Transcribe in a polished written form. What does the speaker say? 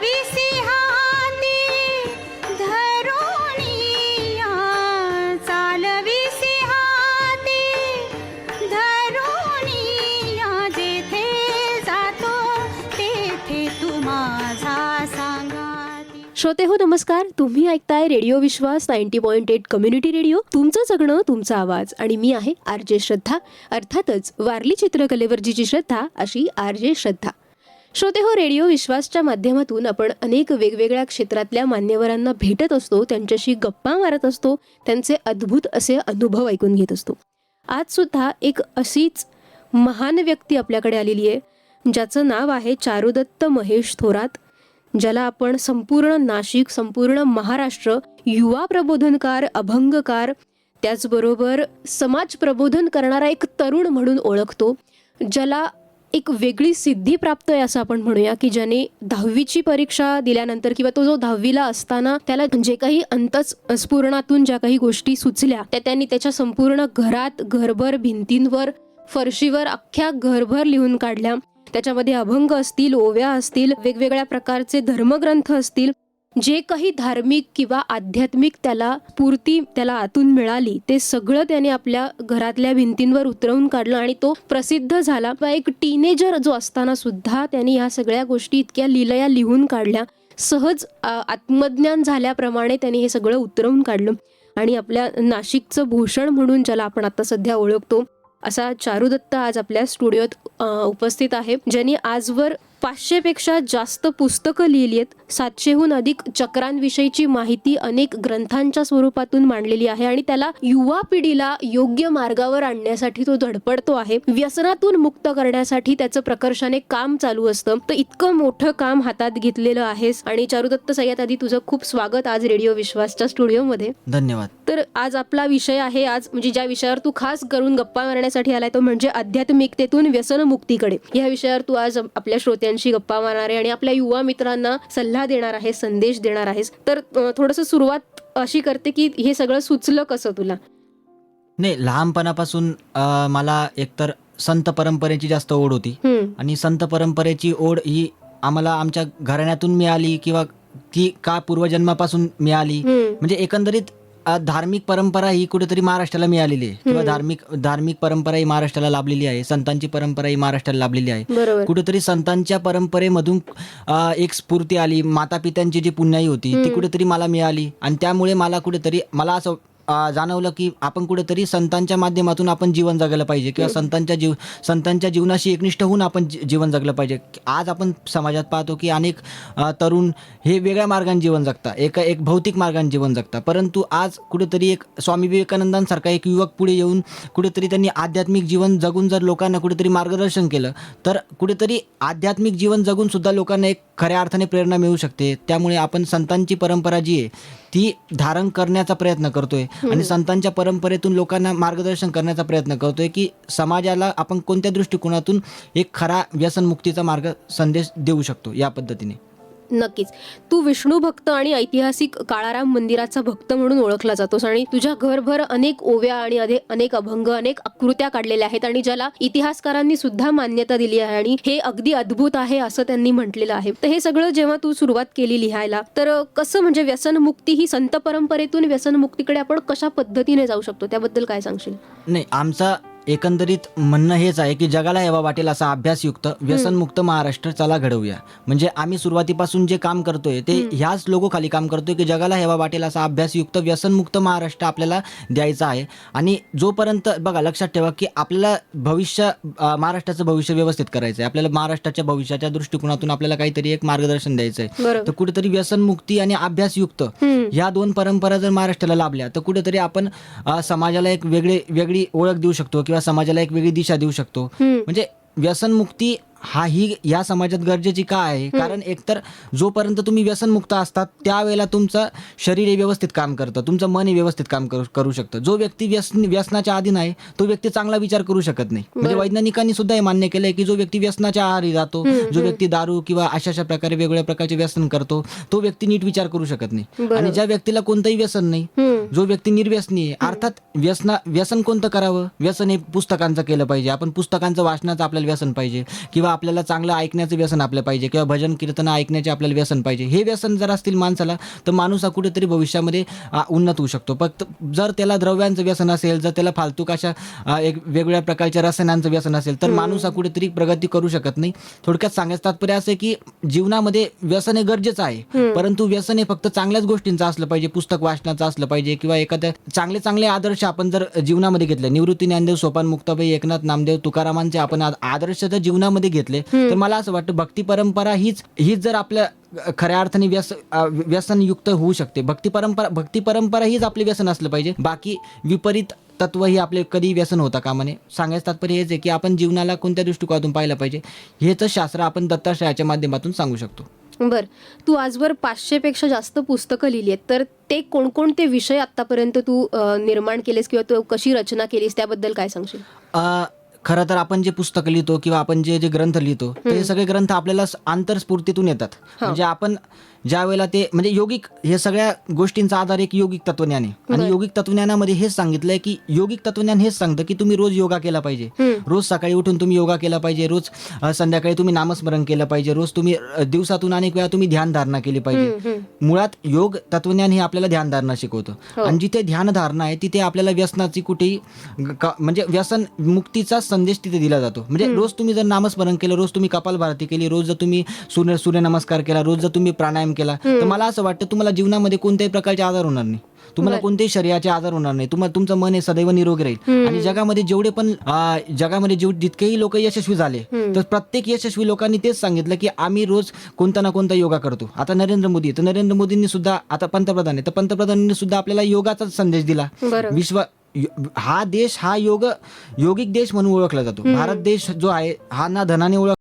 चालविसी हाती धरुणिया, चालविसी हाती धरुणिया, जेथे जातो तेथे तू माझा सांगाती. श्रोते हो नमस्कार. तुम्ही ऐकताय रेडिओ विश्वास 90.8 कम्युनिटी रेडिओ. तुमचं जगणं तुमचा आवाज आणि मी आहे आरजे श्रद्धा. अर्थातच वारली चित्रकलेवर जिची श्रद्धा अशी आरजे श्रद्धा. श्रोते हो, रेडिओ विश्वासच्या माध्यमातून आपण अनेक वेगवेगळ्या क्षेत्रातल्या मान्यवरांना भेटत असतो, त्यांच्याशी गप्पा मारत असतो, त्यांचे अद्भुत असे अनुभव ऐकून घेत असतो. आज सुद्धा एक अशीच महान व्यक्ती आपल्याकडे आलेली आहे, ज्याचं नाव आहे चारुदत्त महेश थोरात, ज्याला आपण संपूर्ण नाशिक, संपूर्ण महाराष्ट्र युवा प्रबोधनकार, अभंगकार, त्याचबरोबर समाज प्रबोधन करणारा एक तरुण म्हणून ओळखतो, ज्याला एक वेगळी सिद्धी प्राप्त आहे असं आपण म्हणूया, की ज्याने 10वीची परीक्षा दिल्यानंतर किंवा तो जो 10वीला असताना त्याला जे काही अंतःस्फुरणातून ज्या काही गोष्टी सुचल्या त्या त्यांनी त्याच्या संपूर्ण घरात, घरभर, भिंतींवर, फरशीवर, अख्ख्या घरभर लिहून काढल्या. त्याच्यामध्ये अभंग असतील, ओव्या असतील, वेगवेगळ्या प्रकारचे धर्मग्रंथ असतील, जे काही धार्मिक किंवा आध्यात्मिक त्याला स्फूर्ती त्याला आतून मिळाली ते सगळं त्याने आपल्या घरातल्या भिंतींवर उतरवून काढलं आणि तो प्रसिद्ध झाला. एक टीनेजर जो असताना सुद्धा त्याने ह्या सगळ्या गोष्टी इतक्या लिलया लिहून काढल्या, सहज आत्मज्ञान झाल्याप्रमाणे त्याने हे सगळं उतरवून काढलं आणि आपल्या नाशिकचं भूषण म्हणून ज्याला आपण आता सध्या ओळखतो असा चारुदत्त आज आपल्या स्टुडिओत उपस्थित आहे, ज्यांनी आजवर 500पेक्षा जास्त पुस्तकं लिहिली आहेत, 700हून अधिक चक्रांविषयीची माहिती अनेक ग्रंथांच्या स्वरूपातून मांडलेली आहे आणि त्याला युवा पिढीला योग्य मार्गावर आणण्यासाठी तो धडपडतो आहे. व्यसनातून मुक्त करण्यासाठी त्याचं प्रकर्षाने काम चालू असतं. तर इतकं मोठं काम हातात घेतलेलं आहेस आणि चारुदत्त, सगळ्यात आधी तुझं खूप स्वागत आज रेडिओ विश्वासच्या स्टुडिओमध्ये. धन्यवाद. तर आज आपला विषय आहे, आज म्हणजे ज्या विषयावर तू खास करून गप्पा मारण्यासाठी आलाय तो म्हणजे आध्यात्मिकतेतून व्यसनमुक्तीकडे. या विषयावर तू आज आपल्या श्रोत्यांशी गप्पा मारणार आहे आणि आपल्या युवा मित्रांना सल्ला देणार आहे, संदेश देणार आहेस. तर थोडंसं सुरुवात अशी करते की हे सगळं सुचलं कसं तुला? नाही, लहानपणापासून मला एकतर संत परंपरेची जास्त ओढ होती आणि संत परंपरेची ओढ ही आम्हाला आमच्या घराण्यातून मिळाली किंवा ती का पूर्वजन्मापासून मिळाली. म्हणजे एकंदरीत धार्मिक परंपरा ही कुठेतरी महाराष्ट्राला मिळालेली आहे किंवा धार्मिक परंपरा ही महाराष्ट्राला लाभलेली आहे. संतांची परंपरा ही महाराष्ट्राला लाभलेली आहे. कुठेतरी संतांच्या परंपरेमधून एक स्फूर्ती आली, माता पित्यांची जी पुण्याई होती ती कुठेतरी मला मिळाली आणि त्यामुळे मला असं जाणवलं की आपण कुठेतरी संतांच्या माध्यमातून आपण जीवन जगायला पाहिजे किंवा संतांच्या जीवनाशी एकनिष्ठ होऊन आपण जीवन जगलं पाहिजे. आज आपण समाजात पाहतो की अनेक तरुण हे वेगळ्या मार्गाने जीवन जगतात, एक भौतिक मार्गाने जीवन जगतात, परंतु आज कुठेतरी एक स्वामी विवेकानंदांसारखा एक युवक पुढे येऊन कुठेतरी त्यांनी आध्यात्मिक जीवन जगून जर लोकांना कुठेतरी मार्गदर्शन केलं तर कुठेतरी आध्यात्मिक जीवन जगून सुद्धा लोकांना एक खऱ्या अर्थाने प्रेरणा मिळू शकते. त्यामुळे आपण संतांची परंपरा जी आहे ती धारण करण्याचा प्रयत्न करतोय आणि संतांच्या परंपरेतून लोकांना मार्गदर्शन करण्याचा प्रयत्न करतोय की समाजाला आपण कोणत्या दृष्टिकोनातून एक खरा व्यसनमुक्तीचा मार्ग संदेश देऊ शकतो. या पद्धतीने नक्कीच. तू विष्णू भक्त आणि ऐतिहासिक काळाराम मंदिराचा भक्त म्हणून ओळखला जातोस आणि तुझ्या घरभर अनेक ओव्या आणि अनेक अभंग, अनेक आकृत्या काढलेल्या आहेत आणि ज्याला इतिहासकारांनी सुद्धा मान्यता दिली आहे आणि हे अगदी अद्भुत आहे असं त्यांनी म्हटलेलं आहे. तर हे सगळं जेव्हा तू सुरुवात केली लिहायला, तर कसं म्हणजे व्यसनमुक्ती ही संत परंपरेतून व्यसनमुक्तीकडे आपण कशा पद्धतीने जाऊ शकतो त्याबद्दल काय सांगशील? नाही, आमचा एकंदरीत म्हणणं हेच आहे की जगाला हेवा वाटेल असा अभ्यासयुक्त व्यसनमुक्त महाराष्ट्र चला घडवूया. म्हणजे आम्ही सुरुवातीपासून जे काम करतोय ते ह्याच लोगोखाली काम करतोय की जगाला हेवा वाटेल असा अभ्यासयुक्त व्यसनमुक्त महाराष्ट्र आपल्याला द्यायचा आहे. आणि जोपर्यंत बघा, लक्षात ठेवा की आपल्याला महाराष्ट्राचं भविष्य व्यवस्थित करायचं आहे, आपल्याला महाराष्ट्राच्या भविष्याच्या दृष्टिकोनातून आपल्याला काहीतरी एक मार्गदर्शन द्यायचं आहे. तर कुठेतरी व्यसनमुक्ती आणि अभ्यासयुक्त ह्या दोन परंपरा जर महाराष्ट्राला लाभल्या तर कुठेतरी आपण समाजाला एक वेगळी ओळख देऊ शकतो किंवा समाजाला एक वेगळी दिशा देऊ शकतो. म्हणजे व्यसनमुक्ती ही या समाजात गरजेची का आहे? कारण एकतर जोपर्यंत तुम्ही व्यसनमुक्त असतात त्यावेळेला तुमचं शरीर हे व्यवस्थित काम करतं, तुमचं मन हे व्यवस्थित काम करू शकतं. जो व्यक्ती व्यसनाच्या आधीन आहे तो व्यक्ती चांगला विचार करू शकत नाही. म्हणजे वैज्ञानिकांनी सुद्धा हे मान्य केलंय की जो व्यक्ती व्यसनाच्या आहारी जातो, जो व्यक्ती दारू किंवा अशा प्रकारे वेगवेगळ्या प्रकारचे व्यसन करतो, तो व्यक्ती नीट विचार करू शकत नाही. आणि ज्या व्यक्तीला कोणतंही व्यसन नाही, जो व्यक्ती निर्व्यसनी आहे, अर्थात व्यसन कोणतं करावं? व्यसन हे पुस्तकांचं केलं पाहिजे. आपण पुस्तकांचं वाचनाचं आपल्याला व्यसन पाहिजे, किंवा आपल्याला चांगलं ऐकण्याचं व्यसन आपलं पाहिजे, किंवा भजन कीर्तन ऐकण्याचे आपल्याला व्यसन पाहिजे. हे व्यसन जर असतील माणसाला, तर माणूस हा कुठेतरी भविष्यामध्ये उन्नत होऊ शकतो. फक्त जर त्याला द्रव्यांचं व्यसन असेल, जर त्याला फालतू अशा एक वेगवेगळ्या प्रकारच्या रसायनांचं व्यसन असेल, तर माणूस हा कुठेतरी प्रगती करू शकत नाही. थोडक्यात सांगायचं तात्पर्य असं आहे की जीवनामध्ये व्यसन हे गरजेचं आहे, परंतु व्यसन हे फक्त चांगल्याच गोष्टींचं असलं पाहिजे, पुस्तक वाचनाचं असलं पाहिजे, किंवा एखाद्या चांगले आदर्श आपण जर जीवनामध्ये घेतले, निवृत्ती ज्ञानदेव, सोपान मुक्ताबाई, एकनाथ नामदेव, तुकारामांचे आपण आदर्श जर जीवनामध्ये घेतले, तर मला असं वाटतं भक्ती परंपरा हीच जर आपल्या खऱ्या अर्थाने व्यसनयुक्त होऊ शकते. भक्ती परंपरा हीच आपले व्यसन असलं पाहिजे. बाकी विपरीत तत्व ही आपले कधी व्यसन होता कामा नये. सांगायचं तात्पर्य हेच आहे की आपण जीवनाला कोणत्या दृष्टिकोनातून पाहिलं पाहिजे, हेच शास्त्र आपण दत्ताश्रयाच्या माध्यमातून सांगू शकतो. बर, तू आजवर 500 पेक्षा जास्त पुस्तकं लिहिली आहेत, तर ते कोणकोणते विषय आतापर्यंत तू निर्माण केलेस किंवा तू कशी रचना केलीस त्याबद्दल काय सांगशील? खरं तर आपण जे पुस्तकं लिहितो किंवा आपण जे ग्रंथ लिहितो, ते सगळे ग्रंथ आपल्याला आंतरस्फूर्तीतून येतात. म्हणजे आपण ज्या वेळेला ते म्हणजे योगिक, हे सगळ्या गोष्टींचा आधार एक योगिक तत्वज्ञान आहे. आणि योगिक तत्वज्ञानामध्ये हेच सांगितलंय की योगिक तत्वज्ञान हेच सांगतं की तुम्ही रोज योगा केला पाहिजे, रोज सकाळी उठून तुम्ही योगा केला पाहिजे, रोज संध्याकाळी तुम्ही नामस्मरण केलं पाहिजे, रोज तुम्ही दिवसातून अनेक वेळा तुम्ही ध्यानधारणा केली पाहिजे. मुळात योग तत्वज्ञान हे आपल्याला ध्यानधारणा शिकवतं. आणि जिथे ध्यानधारणा आहे तिथे आपल्याला व्यसनाची कुठेही म्हणजे व्यसन मुक्तीचा संदेश तिथे दिला जातो. म्हणजे रोज तुम्ही जर नामस्मरण केलं, रोज तुम्ही कपालभाती केली, रोज जर तुम्ही सूर्यनमस्कार केला, रोज जर तुम्ही प्राणायाम केला, तर मला असं वाटतं तुम्हाला जीवनामध्ये कोणत्याही प्रकारचे आजार होणार नाही, तुम्हाला कोणत्याही शरीराचे आजार होणार नाही, तुमचं मन हे सदैव निरोगी राहील. आणि जगामध्ये जितकेही लोक यशस्वी झाले, तर प्रत्येक यशस्वी लोकांनी तेच सांगितलं की आम्ही रोज कोणता ना कोणता योगा करतो. आता नरेंद्र मोदींनी सुद्धा, आता पंतप्रधान आहे, तर पंतप्रधानांनी सुद्धा आपल्याला योगाचा संदेश दिला. हा देश हा योगिक देश म्हणून ओळखला जातो. भारत देश जो आहे हा ना धनाने